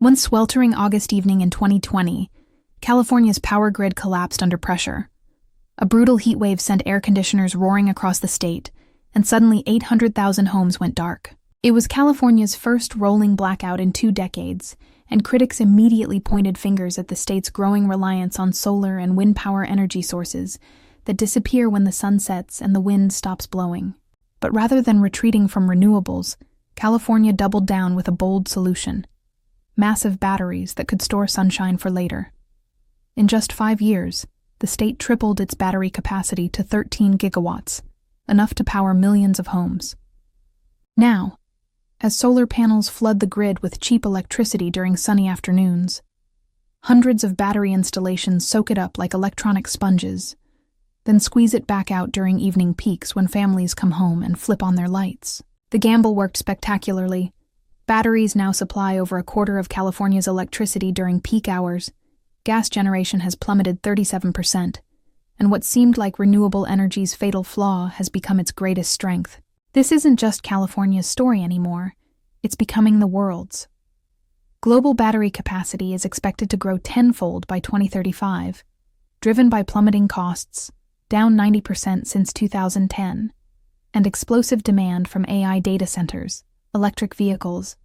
One sweltering August evening in 2020, California's power grid collapsed under pressure. A brutal heat wave sent air conditioners roaring across the state, and suddenly 800,000 homes went dark. It was California's first rolling blackout in 2 decades, and critics immediately pointed fingers at the state's growing reliance on solar and wind power energy sources that disappear when the sun sets and the wind stops blowing. But rather than retreating from renewables, California doubled down with a bold solution: massive batteries that could store sunshine for later. In just 5 years, the state tripled its battery capacity to 13 gigawatts, enough to power millions of homes. Now, as solar panels flood the grid with cheap electricity during sunny afternoons, hundreds of battery installations soak it up like electronic sponges, then squeeze it back out during evening peaks when families come home and flip on their lights. The gamble worked spectacularly. Batteries now supply over a quarter of California's electricity during peak hours. Gas generation has plummeted 37%, and what seemed like renewable energy's fatal flaw has become its greatest strength. This isn't just California's story anymore, it's becoming the world's. Global battery capacity is expected to grow tenfold by 2035, driven by plummeting costs, down 90% since 2010, and explosive demand from AI data centers, electric vehicles,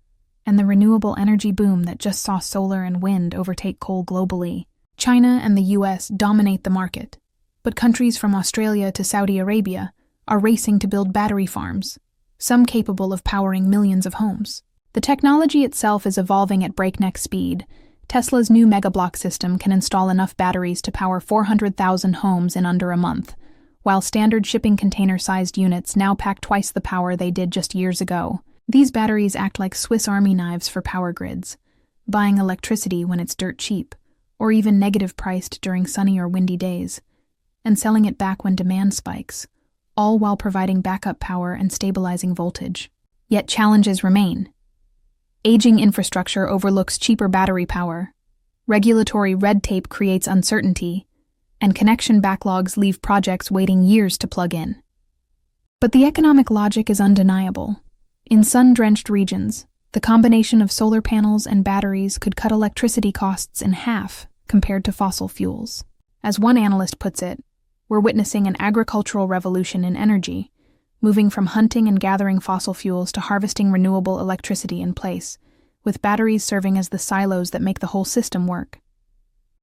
and the renewable energy boom that just saw solar and wind overtake coal globally. China and the US dominate the market, but countries from Australia to Saudi Arabia are racing to build battery farms, some capable of powering millions of homes. The technology itself is evolving at breakneck speed. Tesla's new megablock system can install enough batteries to power 400,000 homes in under a month, while standard shipping container-sized units now pack twice the power they did just years ago. These batteries act like Swiss Army knives for power grids, buying electricity when it's dirt cheap, or even negative priced during sunny or windy days, and selling it back when demand spikes, all while providing backup power and stabilizing voltage. Yet challenges remain. Aging infrastructure overlooks cheaper battery power, regulatory red tape creates uncertainty, and connection backlogs leave projects waiting years to plug in. But the economic logic is undeniable. In sun-drenched regions, the combination of solar panels and batteries could cut electricity costs in half compared to fossil fuels. As one analyst puts it, we're witnessing an agricultural revolution in energy, moving from hunting and gathering fossil fuels to harvesting renewable electricity in place, with batteries serving as the silos that make the whole system work.